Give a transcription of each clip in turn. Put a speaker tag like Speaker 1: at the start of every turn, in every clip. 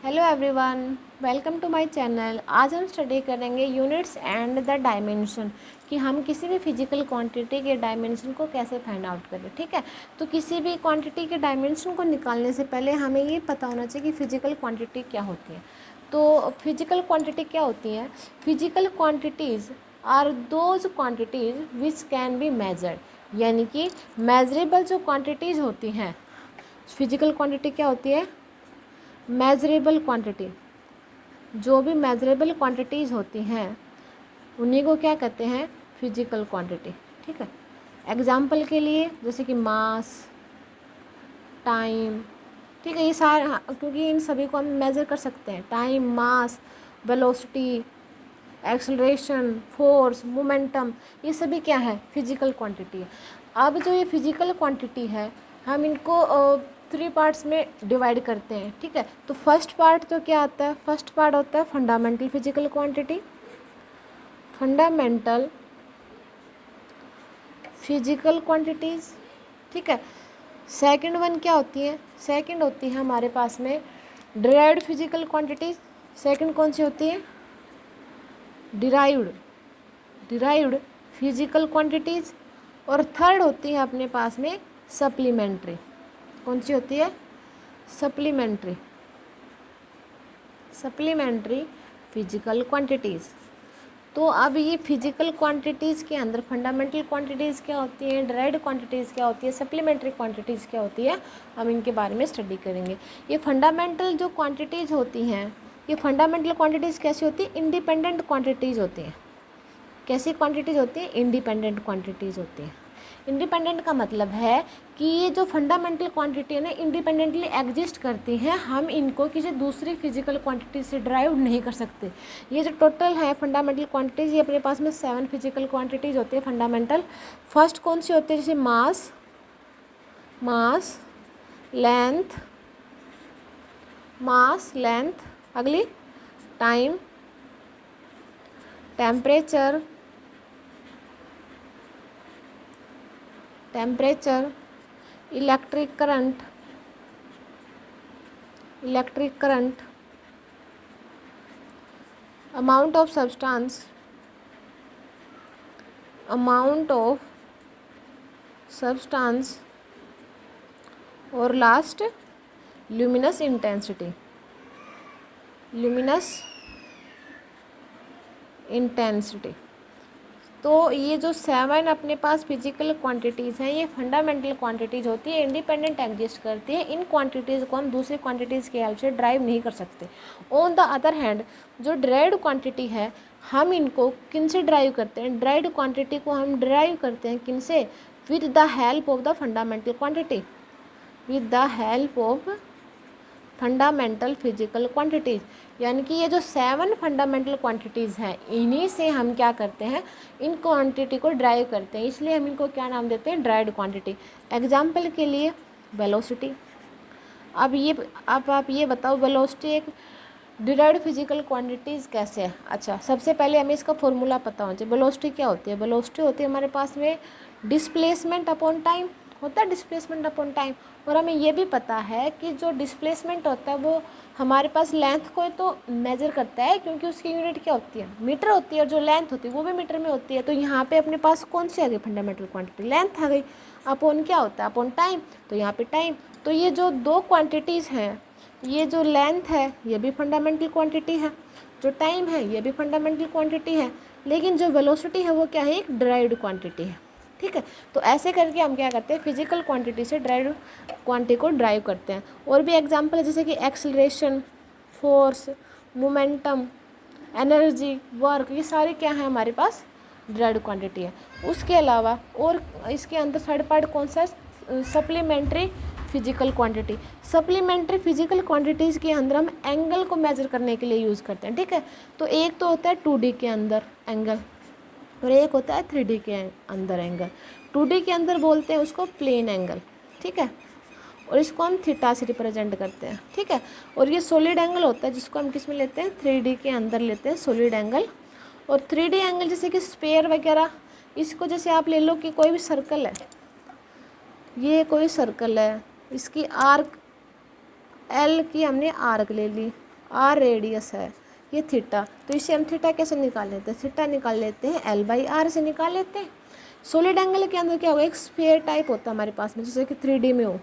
Speaker 1: Hello everyone, welcome to my channel. आज हम study करेंगे यूनिट्स एंड द डायमेंशन कि हम किसी भी फिजिकल क्वांटिटी के डायमेंशन को कैसे फाइंड आउट करें। ठीक है, तो किसी भी क्वांटिटी के डायमेंशन को निकालने से पहले हमें ये पता होना चाहिए कि फिजिकल क्वांटिटी क्या होती है। तो फिजिकल क्वांटिटी क्या होती है? Physical quantities are those quantities which can be measured, यानी कि मेजरेबल जो क्वांटिटीज़ होती हैं। फिजिकल क्वांटिटी क्या होती है? Measurable quantity. जो भी मेजरेबल क्वांटिटीज़ होती हैं उन्हीं को क्या कहते हैं? Physical quantity. ठीक है, एग्जाम्पल के लिए जैसे कि मास, टाइम। ठीक है, ये सारे क्योंकि इन सभी को हम मेज़र कर सकते हैं। टाइम, मास, वेलोसिटी, एक्सेलरेशन, फोर्स, मोमेंटम, ये सभी क्या है? फिजिकल क्वांटिटी है। अब जो ये फिजिकल क्वांटिटी है हम इनको 3 पार्ट्स में डिवाइड करते हैं। ठीक है, तो फर्स्ट पार्ट तो क्या आता है? फर्स्ट पार्ट होता है fundamental physical quantity. Fundamental physical quantities. ठीक है, सेकंड वन क्या होती है? सेकंड होती है हमारे पास में डिराइव्ड फिजिकल क्वांटिटीज़। सेकंड कौन सी होती है? Derived physical quantities. और थर्ड होती है अपने पास में सप्लीमेंट्री। कौन सी होती है? Supplementary physical quantities. तो अब ये फिजिकल क्वांटिटीज़ के अंदर फंडामेंटल क्वांटिटीज़ क्या होती हैं, डिराइव्ड क्वांटिटीज़ क्या होती है, सप्लीमेंट्री क्वांटिटीज़ क्या होती है, हम इनके बारे में स्टडी करेंगे। ये फंडामेंटल जो क्वांटिटीज़ होती हैं, ये फंडामेंटल क्वांटिटीज़ कैसी होती है? इंडिपेंडेंट क्वांटिटीज़ होती हैं। कैसी क्वांटिटीज़ होती हैं? इंडिपेंडेंट क्वांटिटीज़ होती हैं। इंडिपेंडेंट का मतलब है कि ये जो फंडामेंटल क्वांटिटी है ना, इंडिपेंडेंटली एग्जिस्ट करती हैं। हम इनको किसी दूसरी फिजिकल क्वांटिटी से ड्राइव नहीं कर सकते। ये जो टोटल है फंडामेंटल क्वांटिटीज़, ये अपने पास में 7 फिजिकल क्वांटिटीज़ होती है फंडामेंटल। फर्स्ट कौन सी होती है? जैसे मास लेंथ। अगली time, temperature, electric current, amount of substance और लास्ट ल्यूमिनस इंटेंसिटी। तो ये जो 7 अपने पास फिजिकल क्वांटिटीज़ हैं, ये फंडामेंटल क्वांटिटीज़ होती है, इंडिपेंडेंट एग्जिस्ट करती है। इन क्वांटिटीज़ को हम दूसरी क्वांटिटीज़ के हेल्प से ड्राइव नहीं कर सकते। ऑन द अदर हैंड जो ड्राइव्ड क्वांटिटी है, हम इनको किन से ड्राइव करते हैं? ड्राइव्ड क्वांटिटी को हम ड्राइव करते हैं किन से? With the help of the fundamental quantity, with the help of fundamental physical quantities. यानी कि ये जो 7 फंडामेंटल क्वांटिटीज़ हैं, इन्हीं से हम क्या करते हैं? इन क्वांटिटी को ड्राइव करते हैं। इसलिए हम इनको क्या नाम देते हैं? Derived quantity. एग्जाम्पल के लिए वेलोसिटी। अब आप ये बताओ, वेलोसिटी एक डिराइव्ड फिजिकल क्वांटिटीज़ कैसे है? अच्छा, सबसे पहले हमें इसका फॉर्मूला पता होना चाहिए। वेलोसिटी क्या होती है? वेलोसिटी होती है हमारे पास में डिस्प्लेसमेंट अपॉन टाइम। होता है डिस्प्लेसमेंट अपॉन टाइम। और हमें ये भी पता है कि जो डिस्प्लेसमेंट होता है वो हमारे पास लेंथ को तो मेजर करता है, क्योंकि उसकी यूनिट क्या होती है? मीटर होती है। और जो लेंथ होती है वो भी मीटर में होती है। तो यहाँ पे अपने पास कौन सी आ गई? फंडामेंटल क्वांटिटी, लेंथ आ गई। अपॉन क्या होता है? Upon time. तो यहाँ पे टाइम। तो ये जो 2 क्वांटिटीज़ हैं, ये जो लेंथ है ये भी फंडामेंटल क्वांटिटी है, जो टाइम है ये भी फंडामेंटल क्वांटिटी है, लेकिन जो वेलोसिटी है वो क्या है? एक डिराइव्ड क्वांटिटी है। ठीक है, तो ऐसे करके हम क्या करते हैं? फिजिकल क्वांटिटी से डिराइव्ड क्वांटिटी को ड्राइव करते हैं। और भी एग्जांपल है जैसे कि acceleration, force, momentum, energy, work, ये सारे क्या है हमारे पास? डिराइव्ड क्वांटिटी है। उसके अलावा और इसके अंदर थर्ड पार्ट कौन सा? Supplementary physical quantity. Supplementary physical quantities के अंदर हम एंगल को मेजर करने के लिए यूज़ करते हैं। ठीक है, तो एक तो होता है 2D के अंदर एंगल, और एक होता है 3D के अंदर एंगल। 2D के अंदर बोलते हैं उसको प्लेन एंगल। ठीक है, और इसको हम थीटा से रिप्रेजेंट करते हैं। ठीक है, और ये सॉलिड एंगल होता है जिसको हम किस में लेते हैं? 3D के अंदर लेते हैं सॉलिड एंगल। और 3D एंगल जैसे कि स्फीयर वगैरह, इसको जैसे आप ले लो कि कोई भी सर्कल है, ये कोई सर्कल है, इसकी आर्क एल की हमने आर्क ले ली। आर रेडियस है, ये थीटा, तो इसे हम थीटा कैसे निकाल लेते हैं, थीटा निकाल लेते हैं एल बाई आर से निकाल लेते हैं। सॉलिड एंगल के अंदर क्या होगा, एक स्फीयर टाइप होता है हमारे पास में, जैसे कि 3D में हो।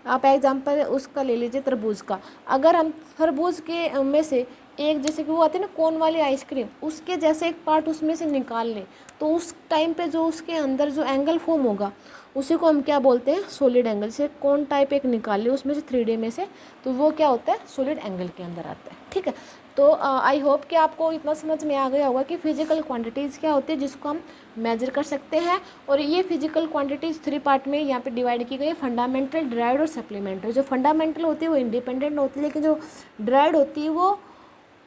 Speaker 1: आप एग्जांपल उसका ले लीजिए, तरबूज का। अगर हम तरबूज के में से एक, जैसे कि वो आती है ना कोन वाली आइसक्रीम, उसके जैसे एक पार्ट उसमें से निकाल लें, तो उस टाइम पे जो उसके अंदर जो एंगल फॉर्म होगा उसी को हम क्या बोलते हैं, सॉलिड एंगल। से कोन टाइप एक निकाल ले उसमें से 3D में से, तो वो क्या होता है, सॉलिड एंगल के अंदर आता है। ठीक है, तो आई होप कि आपको इतना समझ में आ गया होगा कि फिजिकल क्वांटिटीज़ क्या होती है जिसको हम मेजर कर सकते हैं। और ये फिजिकल क्वांटिटीज़ 3 पार्ट में यहाँ पे डिवाइड की गई है, फंडामेंटल, ड्राइड और सप्लीमेंट्री। जो फंडामेंटल होती है वो इंडिपेंडेंट होती है, लेकिन जो ड्राइड होती है वो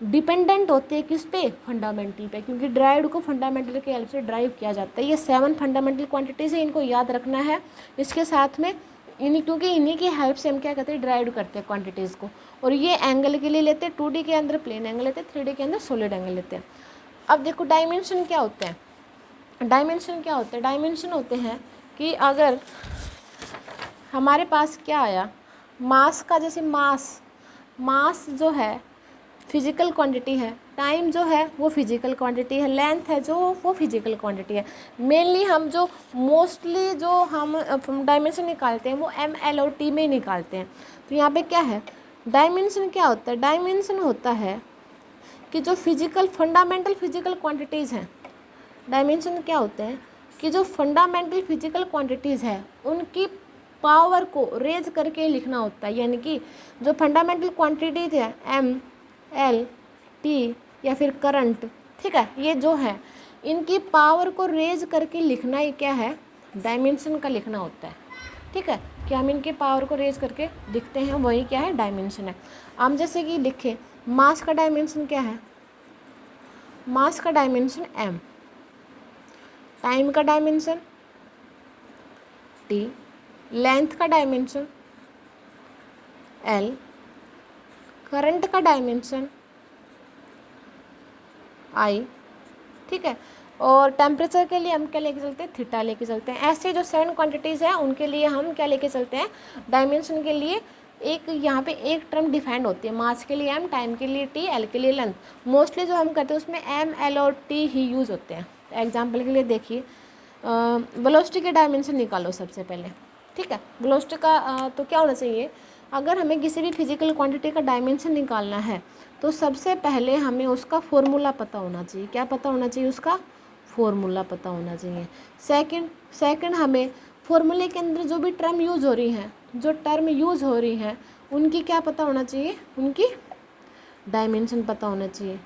Speaker 1: डिपेंडेंट होती है किस पे, फंडामेंटल पे, क्योंकि ड्राइड को फंडामेंटल के हेल्प से ड्राइव किया जाता है। ये 7 फंडामेंटल क्वांटिटीज़ है, इनको याद रखना है। इसके साथ में क्योंकि इन्हीं की हेल्प से हम क्या करते हैं, ड्राइव करते हैं क्वांटिटीज़ को। और ये एंगल के लिए लेते हैं 2D के अंदर प्लेन एंगल लेते हैं, 3D के अंदर सॉलिड एंगल लेते हैं। अब देखो डायमेंशन क्या होते हैं। डायमेंशन क्या होते हैं, डायमेंशन होते हैं कि अगर हमारे पास क्या आया, मास का, जैसे मास जो है फिजिकल क्वांटिटी है, टाइम जो है वो फिजिकल क्वांटिटी है, लेंथ है जो वो फिजिकल क्वांटिटी है। मेनली हम जो मोस्टली जो हम डायमेंशन निकालते हैं वो ML और T में ही निकालते हैं। तो यहाँ पे क्या है, डायमेंशन क्या होता है, डायमेंशन होता है कि जो फिजिकल फंडामेंटल फिजिकल क्वांटिटीज़ हैं, डायमेंशन क्या होते हैं कि जो फंडामेंटल फिजिकल क्वांटिटीज़ है उनकी पावर को रेज करके लिखना होता है। यानी कि जो फंडामेंटल क्वांटिटीज है ML T या फिर करंट, ठीक है, ये जो है इनकी पावर को रेज करके लिखना ही क्या है, डायमेंशन का लिखना होता है। ठीक है, कि हम इनकी पावर को रेज करके लिखते हैं, वही क्या है, डायमेंशन है। हम जैसे कि लिखें मास का डायमेंशन क्या है, मास का डायमेंशन M, टाइम का डायमेंशन T, लेंथ का डायमेंशन L, करंट का डायमेंशन I, ठीक है। और टेम्परेचर के लिए हम क्या लेके चलते हैं, थीटा लेके चलते हैं। ऐसे जो 7 क्वांटिटीज़ हैं उनके लिए हम क्या लेके चलते हैं, डायमेंशन के लिए एक यहाँ पे एक टर्म डिफाइंड होती है, मास के लिए M, टाइम के लिए T, L के लिए लेंथ। मोस्टली जो हम करते हैं उसमें M, L और T ही यूज़ होते हैं। एग्जाम्पल के लिए देखिए, वेलोसिटी के डायमेंशन निकालो सबसे पहले। ठीक है, वेलोसिटी का तो क्या होना चाहिए, अगर हमें किसी भी फिजिकल क्वांटिटी का डायमेंशन निकालना है तो सबसे पहले हमें उसका फॉर्मूला पता होना चाहिए। क्या पता होना चाहिए, उसका फॉर्मूला पता होना चाहिए। सेकंड हमें फॉर्मूले के अंदर जो भी टर्म यूज़ हो रही हैं, जो टर्म यूज़ हो रही हैं उनकी क्या पता होना चाहिए, उनकी डायमेंशन पता होना चाहिए।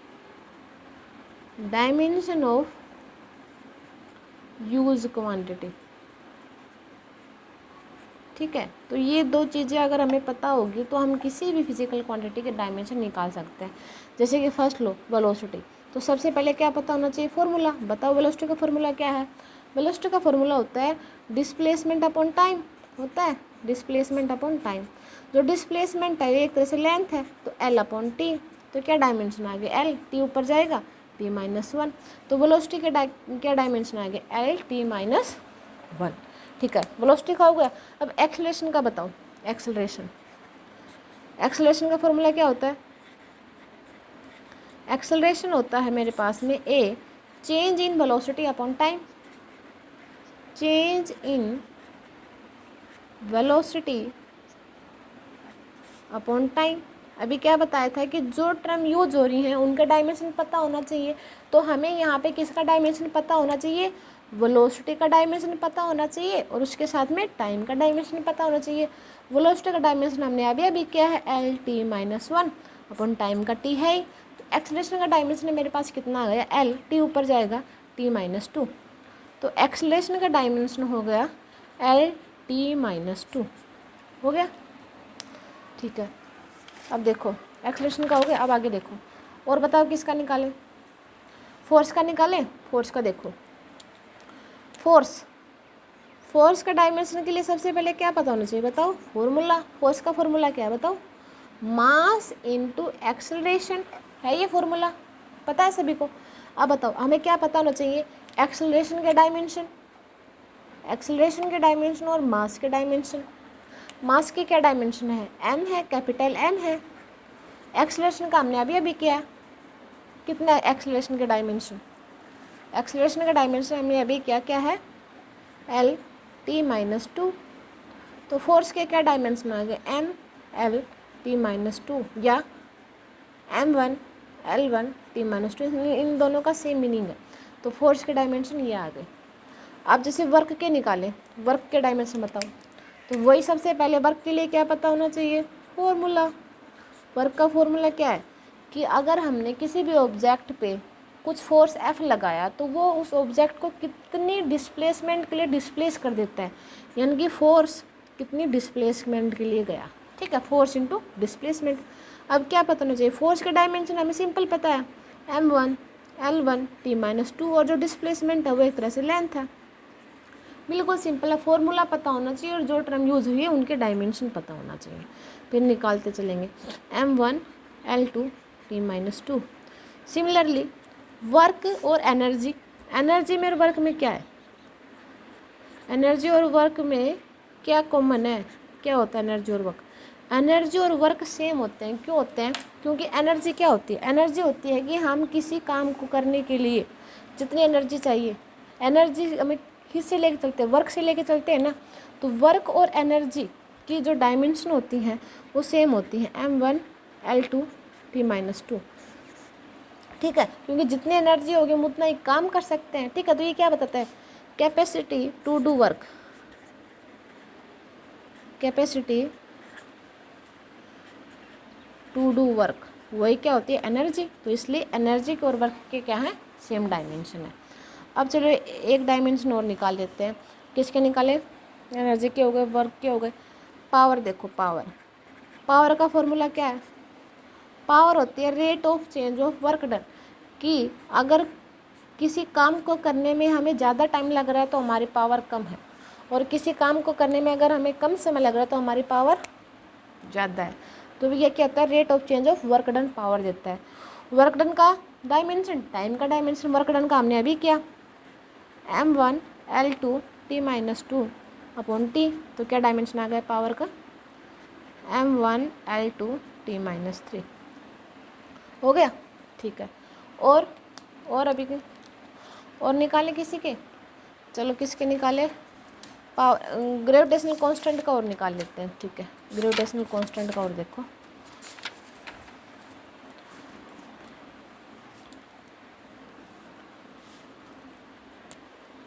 Speaker 1: डायमेंशन ऑफ यूज क्वांटिटी, ठीक है। तो ये 2 चीज़ें अगर हमें पता होगी तो हम किसी भी फिजिकल क्वांटिटी के डायमेंशन निकाल सकते हैं। जैसे कि फर्स्ट लो वेलोसिटी, तो सबसे पहले क्या पता होना चाहिए, फॉर्मूला। बताओ वेलोसिटी का फॉर्मूला क्या है, वेलोसिटी का फॉर्मूला होता है डिस्प्लेसमेंट अपॉन टाइम, होता है डिस्प्लेसमेंट अपॉन टाइम। जो डिस्प्लेसमेंट है एक तरह से लेंथ है, तो L अपॉन T, तो क्या डायमेंशन आ गया, L, T ऊपर जाएगा T-1, तो वेलोसिटी के क्या डायमेंशन आ गया, L T-1। ठीक है, वेलोसिटी का हो गया। अब एक्सेलरेशन का बताओ, एक्सेलरेशन का फॉर्मूला क्या होता है, एक्सेलरेशन होता है मेरे पास में A, change in velocity upon time, change in velocity upon time. अभी क्या बताया था कि जो टर्म यूज हो रही हैं उनका डायमेंशन पता होना चाहिए, तो हमें यहाँ पे किसका डायमेंशन पता होना चाहिए, वेलोसिटी का डायमेंशन पता होना चाहिए और उसके साथ में टाइम का डायमेंशन पता होना चाहिए। वेलोसिटी का डायमेंशन हमने अभी किया है L T-1 अपॉन टाइम का T है ही, तो एक्सेलरेशन का डायमेंशन मेरे पास कितना आ गया, L, T ऊपर जाएगा T-2, तो एक्सेलरेशन का डायमेंशन हो गया L T-2, हो गया। ठीक है, अब देखो एक्सेलरेशन का हो गया। अब आगे देखो और बताओ किसका निकालें, फोर्स का निकालें। फोर्स का देखो, फोर्स का डायमेंशन के लिए सबसे पहले क्या पता होना चाहिए, बताओ फॉर्मूला। फोर्स का फॉर्मूला क्या है बताओ, मास इनटू एक्सेलरेशन है, ये फॉर्मूला पता है सभी को। अब बताओ हमें क्या पता होना चाहिए, एक्सेलरेशन के डायमेंशन और मास के डायमेंशन। मास की क्या डायमेंशन है, M है, कैपिटल M है, एक्सेलरेशन का हमने अभी अभी किया है, कितना एक्सेलरेशन के डायमेंशन, एक्सेलरेशन का डायमेंशन हमने अभी क्या है एल टी माइनस टू। तो फोर्स के क्या डायमेंशन आ गए M L T minus two या m1 l1 t minus to, इन दोनों का सेम मीनिंग है। तो फोर्स के डायमेंशन ये आ गए। अब जैसे वर्क के निकाले, वर्क के डायमेंशन बताओ, तो वही सबसे पहले वर्क के लिए क्या पता होना चाहिए, फॉर्मूला। वर्क का फॉर्मूला क्या है कि अगर हमने किसी भी ऑब्जेक्ट पे कुछ फोर्स F लगाया तो वो उस ऑब्जेक्ट को कितनी डिस्प्लेसमेंट के लिए डिस्प्लेस कर देता है, यानी कि फोर्स कितनी डिस्प्लेसमेंट के लिए गया, ठीक है, फोर्स इनटू डिस्प्लेसमेंट। अब क्या पता होना चाहिए, फोर्स का डायमेंशन हमें सिंपल पता है m1 l1 t minus to, और जो डिस्प्लेसमेंट है वो एक तरह से लेंथ है, बिल्कुल सिंपल है। फॉर्मूला पता होना चाहिए और जो टर्म यूज़ हुई है उनके डायमेंशन पता होना चाहिए, फिर निकालते चलेंगे m1 l2 t minus to. Similarly work और एनर्जी, एनर्जी में और वर्क में क्या है, एनर्जी और वर्क में क्या कॉमन है, क्या होता है एनर्जी और वर्क, एनर्जी और वर्क सेम होते हैं। क्यों होते हैं, क्योंकि एनर्जी क्या होती है, एनर्जी होती है कि हम किसी काम को करने के लिए जितनी एनर्जी चाहिए, एनर्जी हमें किससे लेके चलते हैं, वर्क से लेके चलते हैं ना। तो वर्क और एनर्जी की जो डायमेंशन होती हैं वो सेम होती हैं m1 l2 t minus to, ठीक है, क्योंकि जितनी एनर्जी होगी हम उतना ही काम कर सकते हैं, ठीक है। तो ये क्या बताता है, capacity to do work, capacity to do work वही क्या होती है एनर्जी, तो इसलिए एनर्जी के और वर्क के क्या है सेम डायमेंशन है। अब चलो एक डायमेंशन और निकाल लेते हैं, किसके निकाले, एनर्जी के हो गए, वर्क के हो गए। पावर देखो, पावर, पावर का फॉर्मूला क्या है, पावर होती है rate of change of work done, कि अगर किसी काम को करने में हमें ज़्यादा टाइम लग रहा है तो हमारी पावर कम है, और किसी काम को करने में अगर हमें कम समय लग रहा है तो हमारी पावर ज़्यादा है। तो ये क्या होता है, rate of change of work done power देता है। वर्क डन का डायमेंशन, टाइम का डायमेंशन वर्क डन का हमने अभी किया m1 l2 t minus two upon T, तो क्या डायमेंशन आ गया पावर का m1 l2 t minus three, हो गया, ठीक है। और अभी के और निकाले किसी के, चलो किसके निकाले, पावर ग्रेविटेशनल कांस्टेंट का और निकाल लेते हैं, ठीक है। ग्रेविटेशनल कांस्टेंट का और देखो,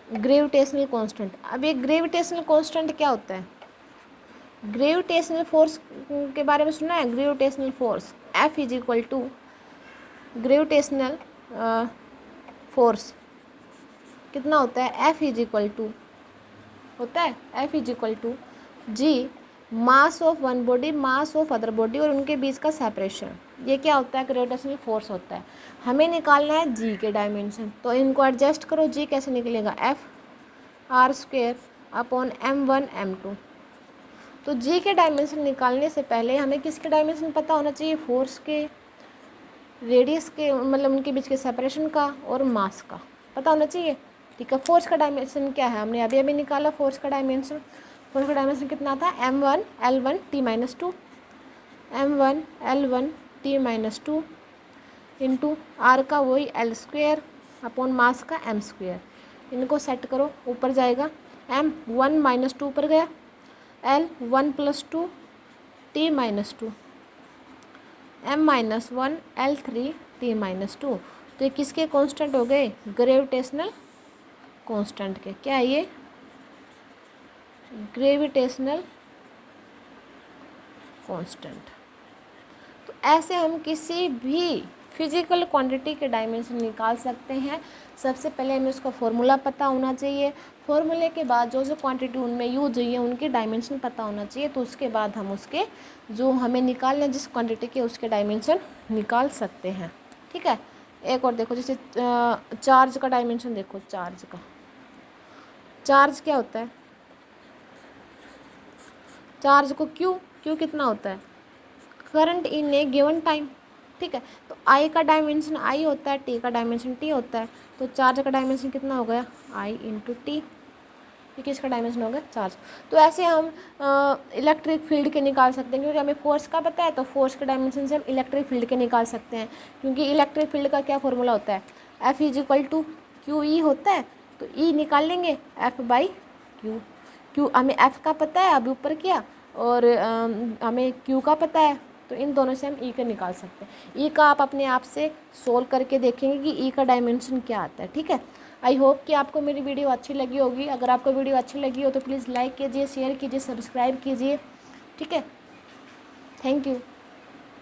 Speaker 1: ग्रेविटेशनल कांस्टेंट। अब ये ग्रेविटेशनल कांस्टेंट क्या होता है, ग्रेविटेशनल फोर्स के बारे में सुना है, gravitational force F is equal to gravitational force कितना होता है, F इज इक्वल टू होता है F is equal to G mass of one body mass of other body और उनके बीच का सेपरेशन, ये क्या होता है ग्रेविटेशनल फोर्स होता है। हमें निकालना है जी के डायमेंशन, तो इनको एडजस्ट करो, जी कैसे निकलेगा F r square upon m1 m2। तो जी के डायमेंशन निकालने से पहले हमें किसके डायमेंशन पता होना चाहिए, फोर्स के, रेडियस के, मतलब उनके बीच के सेपरेशन का और मास का पता होना चाहिए, ठीक है। फोर्स का डायमेंशन क्या है, हमने अभी अभी निकाला फोर्स का डायमेंशन, फोर्स का डायमेंशन कितना था m1 l1 t minus two, m1 l1 t minus two into R का वही l स्क्वेयर अपॉन मास का m स्क्वेयर, इनको सेट करो, ऊपर जाएगा m 1 माइनस टू ऊपर गया, l 1 plus two t minus to, m minus one l 3 t minus two. तो ये किसके कांस्टेंट हो गए, ग्रेविटेशनल कांस्टेंट के, क्या है ये, ग्रेविटेशनल कांस्टेंट। तो ऐसे हम किसी भी फिजिकल क्वांटिटी के डायमेंशन निकाल सकते हैं। सबसे पहले हमें उसका फॉर्मूला पता होना चाहिए, फॉर्मूले के बाद जो जो क्वांटिटी उनमें यूज हुई है उनके डायमेंशन पता होना चाहिए, तो उसके बाद हम उसके जो हमें निकालने जिस क्वांटिटी के उसके डायमेंशन निकाल सकते हैं, ठीक है। एक और देखो, जैसे चार्ज का डायमेंशन देखो, चार्ज का, चार्ज क्या होता है, चार्ज को क्यू कितना होता है, current in A given time, ठीक है। तो आई का डायमेंशन आई होता है, टी का डायमेंशन टी होता है, तो चार्ज का डायमेंशन कितना हो गया आई इंटू टी, ये किसका डायमेंशन होगा, चार्ज। तो ऐसे हम इलेक्ट्रिक फील्ड के निकाल सकते हैं, क्योंकि हमें फोर्स का पता है तो फोर्स के डायमेंशन से हम इलेक्ट्रिक फील्ड के निकाल सकते हैं। क्योंकि इलेक्ट्रिक फील्ड का क्या फॉर्मूला होता है, F = QE होता है। तो E निकाल लेंगे F/Q। Q हमें F का पता है, अभी ऊपर किया, और हमें Q का पता है, तो इन दोनों से हम E का निकाल सकते हैं। E का आप अपने आप से सोल्व करके देखेंगे कि E का डायमेंशन क्या आता है। ठीक है, आई होप कि आपको मेरी वीडियो अच्छी लगी होगी। अगर आपको वीडियो अच्छी लगी हो तो प्लीज़ लाइक कीजिए, शेयर कीजिए, सब्सक्राइब कीजिए। ठीक है, थैंक यू।